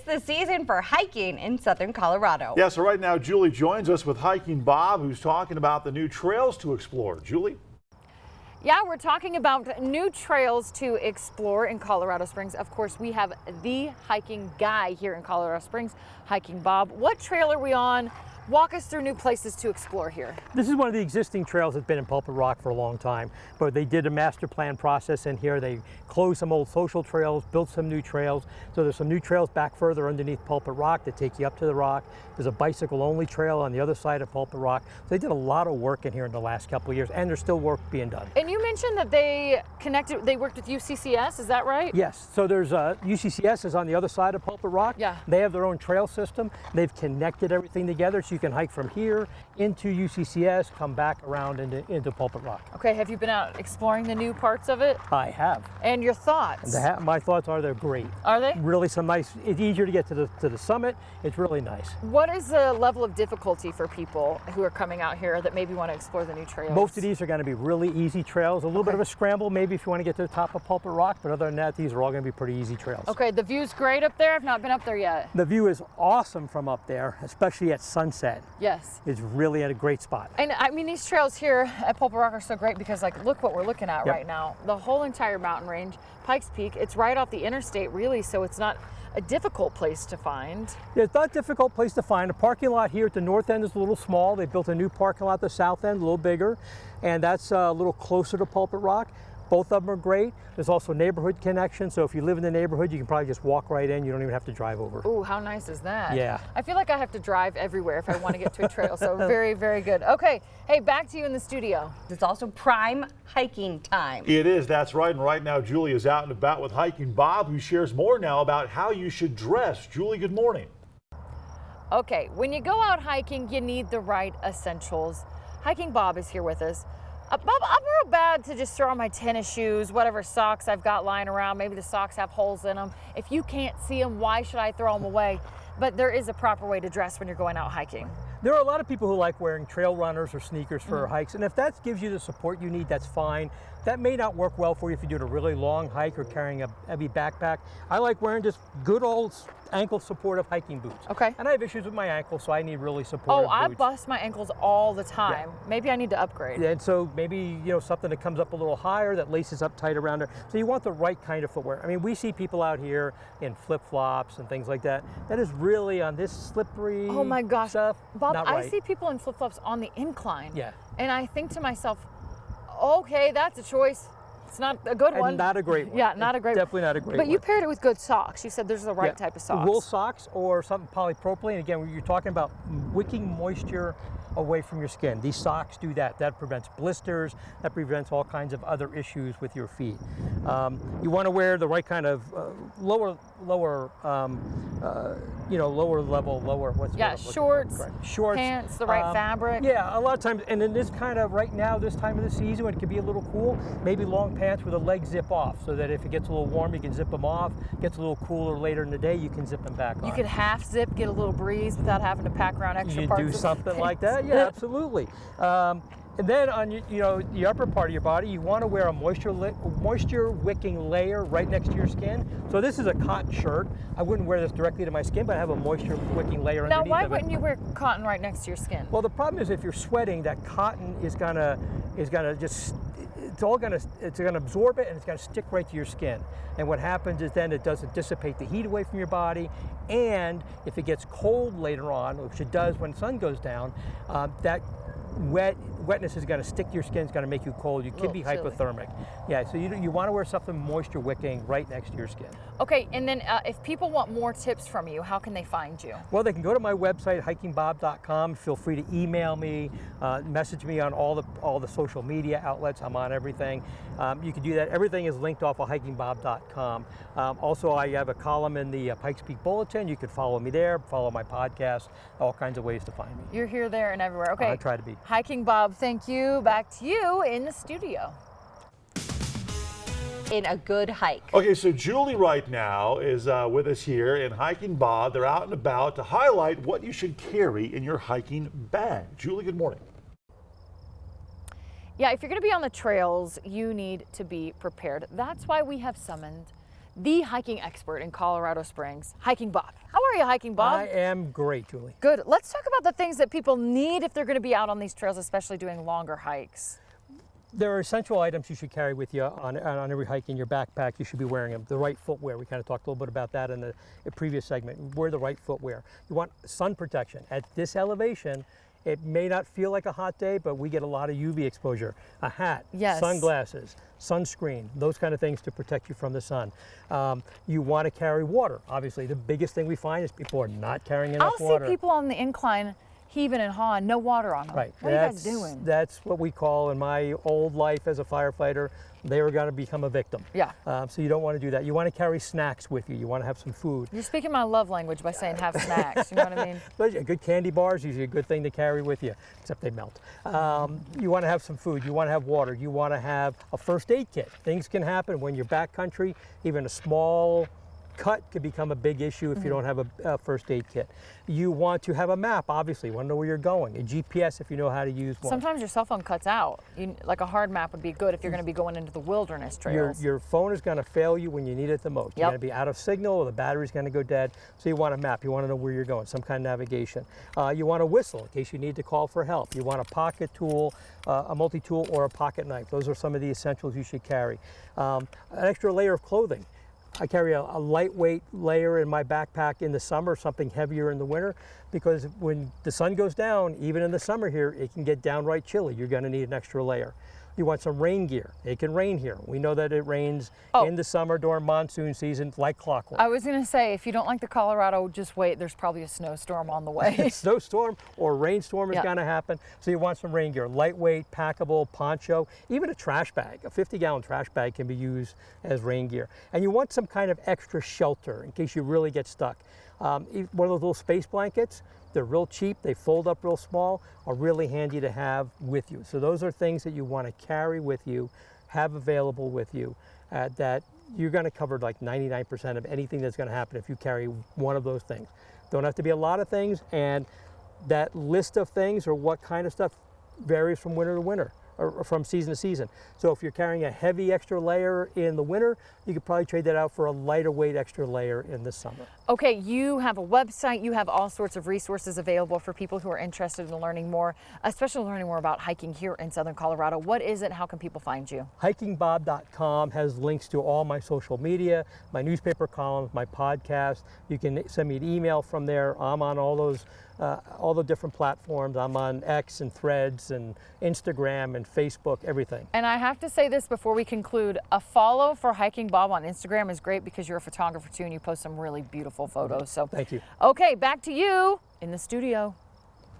the season for hiking in southern Colorado. Yeah, so right now Julie joins us with Hiking Bob, who's talking about the new trails to explore. Julie? Yeah, we're talking about new trails to explore in Colorado Springs. Of course, we have the hiking guy here in Colorado Springs, Hiking Bob. What trail are we on? Walk us through new places to explore here. This is one of the existing trails that's been in Pulpit Rock for a long time, but they did a master plan process in here. They closed some old social trails, built some new trails. So there's some new trails back further underneath Pulpit Rock that take you up to the rock. There's a bicycle only trail on the other side of Pulpit Rock. So they did a lot of work in here in the last couple of years, and there's still work being done. And you mentioned that they worked with UCCS, is that right? Yes, so there's UCCS is on the other side of Pulpit Rock. Yeah. They have their own trail system. They've connected everything together, so you can hike from here into UCCS, come back around into Pulpit Rock. Okay, have you been out exploring the new parts of it? I have. And your thoughts? My thoughts are they're great. Are they? Really some nice, it's easier to get to the summit. It's really nice. What is the level of difficulty for people who are coming out here that maybe want to explore the new trails? Most of these are going to be really easy trails. A little bit of a scramble maybe if you want to get to the top of Pulpit Rock, but other than that, these are all going to be pretty easy trails. Okay, the view's great up there. I've not been up there yet. The view is awesome from up there, especially at sunset. Yes. It's really at a great spot. And I mean, these trails here at Pulpit Rock are so great because, like, look what we're looking at right now. The whole entire mountain range, Pikes Peak, it's right off the interstate, really, so it's not a difficult place to find. Yeah, it's not a difficult place to find. The parking lot here at the north end is a little small. They built a new parking lot at the south end, a little bigger, and that's a little closer to Pulpit Rock. Both of them are great. There's also neighborhood connection, so if you live in the neighborhood, you can probably just walk right in. You don't even have to drive over. Ooh, how nice is that? Yeah. I feel like I have to drive everywhere if I want to get to a trail, so very, very good. Okay, hey, back to you in the studio. It's also prime hiking time. It is, that's right. And right now Julie is out and about with Hiking Bob, who shares more now about how you should dress. Julie, good morning. Okay, when you go out hiking, you need the right essentials. Hiking Bob is here with us. Bob, I'm real bad to just throw on my tennis shoes, whatever socks I've got lying around. Maybe the socks have holes in them. If you can't see them, why should I throw them away? But there is a proper way to dress when you're going out hiking. There are a lot of people who like wearing trail runners or sneakers for hikes, and if that gives you the support you need, that's fine. That may not work well for you if you're doing a really long hike or carrying a heavy backpack. I like wearing just good old ankle supportive hiking boots. Okay. And I have issues with my ankle, so I need really supportive boots. I bust my ankles all the time. Yeah. Maybe I need to upgrade. And so maybe, something that comes up a little higher, that laces up tight around there. So you want the right kind of footwear. I mean, we see people out here in flip-flops and things like that. That is really on this slippery Oh my gosh. stuff, Bob, not I right. see people in flip-flops on the incline. Yeah. And I think to myself, okay, that's a choice. It's not a good one. And not a great one. Yeah, not a great one. Definitely not a great But one. you paired it with good socks. You said there's the right type of socks. Wool socks or something polypropylene. Again, you're talking about wicking moisture away from your skin. These socks do that. That prevents blisters. That prevents all kinds of other issues with your feet. You want to wear the right kind of lower level, what's the word I'm looking for? shorts, Correct. Shorts, pants, the right fabric. Yeah, a lot of times, and in this kind of right now, this time of the season, when it can be a little cool, maybe long pants with the legs zip off, so that if it gets a little warm, you can zip them off. Gets a little cooler later in the day, you can zip them back on. You could half zip, get a little breeze without having to pack around extra You parts. do of something the like pants. that, yeah, absolutely. And then on the upper part of your body, you want to wear a moisture wicking layer right next to your skin. So this is a cotton shirt. I wouldn't wear this directly to my skin, but I have a moisture wicking layer Now, underneath why of it. wouldn't you wear cotton right next to your skin? Well, the problem is if you're sweating, that cotton is gonna just it's gonna absorb it and it's gonna stick right to your skin. And what happens is then it doesn't dissipate the heat away from your body. And if it gets cold later on, which it does when the sun goes down, that wetness is going to stick to your skin. It's going to make you cold. You could be chilly. hypothermic. Yeah, so you want to wear something moisture wicking right next to your skin. Okay, and then if people want more tips from you, how can they find you? Well, they can go to my website, hikingbob.com. Feel free to email me, message me on all the social media outlets. I'm on everything. You can do that. Everything is linked off of hikingbob.com. Also, I have a column in the Pikes Peak Bulletin. You can follow me there, follow my podcast, all kinds of ways to find me. You're here, there, and everywhere. Okay. I try to be. Hiking Bob, thank you. Back to you in the studio. In a good hike. Okay, so Julie right now is with us here in Hiking Bob. They're out and about to highlight what you should carry in your hiking bag. Julie, good morning. Yeah, if you're going to be on the trails, you need to be prepared. That's why we have summoned the hiking expert in Colorado Springs, Hiking Bob. How are you, Hiking Bob? I am great, Julie. Good. Let's talk about the things that people need if they're going to be out on these trails, especially doing longer hikes. There are essential items you should carry with you on every hike in your backpack. You should be wearing them. The right footwear. We kind of talked a little bit about that in the previous segment. Wear the right footwear. You want sun protection. At this elevation, it may not feel like a hot day, but we get a lot of UV exposure. A hat, Yes. sunglasses, sunscreen, those kind of things to protect you from the sun. You want to carry water. Obviously, the biggest thing we find is people are not carrying enough I'll water. see people on the incline heaving and hawing, no water on them. Right. What are you guys doing? That's what we call, in my old life as a firefighter, they were going to become a victim. Yeah. So you don't want to do that. You want to carry snacks with you. You want to have some food. You're speaking my love language by saying have snacks. You know what I mean? But yeah, good candy bars, usually a good thing to carry with you, except they melt. You want to have some food. You want to have water. You want to have a first aid kit. Things can happen when you're backcountry. Even a small cut could become a big issue if you don't have a first aid kit. You want to have a map, obviously. You want to know where you're going. A GPS if you know how to use one. Sometimes your cell phone cuts out. Like a hard map would be good if you're going to be going into the wilderness trails. Your phone is going to fail you when you need it the most. You're Yep. going to be out of signal, or the battery's going to go dead. So you want a map. You want to know where you're going, some kind of navigation. You want a whistle in case you need to call for help. You want a pocket tool, a multi-tool, or a pocket knife. Those are some of the essentials you should carry. An extra layer of clothing. I carry a lightweight layer in my backpack in the summer, something heavier in the winter, because when the sun goes down, even in the summer here, it can get downright chilly. You're going to need an extra layer. You want some rain gear. It can rain here. We know that it rains in the summer during monsoon season like clockwork. I was going to say, if you don't like the Colorado, just wait. There's probably a snowstorm on the way. Snowstorm or rainstorm is Yeah. going to happen. So you want some rain gear, lightweight, packable, poncho, even a trash bag. A 50-gallon trash bag can be used as rain gear. And you want some kind of extra shelter in case you really get stuck. One of those little space blankets, they're real cheap, they fold up real small, are really handy to have with you. So those are things that you want to carry with you, have available with you, that you're going to cover like 99% of anything that's going to happen if you carry one of those things. Don't have to be a lot of things, and that list of things or what kind of stuff varies from winter to winter or from season to season. So if you're carrying a heavy extra layer in the winter, you could probably trade that out for a lighter weight extra layer in the summer. Okay, you have a website, you have all sorts of resources available for people who are interested in learning more, especially learning more about hiking here in Southern Colorado. What is it? How can people find you? HikingBob.com has links to all my social media, my newspaper columns, my podcast. You can send me an email from there. I'm on all those, all the different platforms. I'm on X and Threads and Instagram and Facebook, everything. And I have to say this before we conclude, a follow for Hiking Bob on Instagram is great because you're a photographer too and you post some really beautiful photos. So Thank you. okay, back to you in the studio.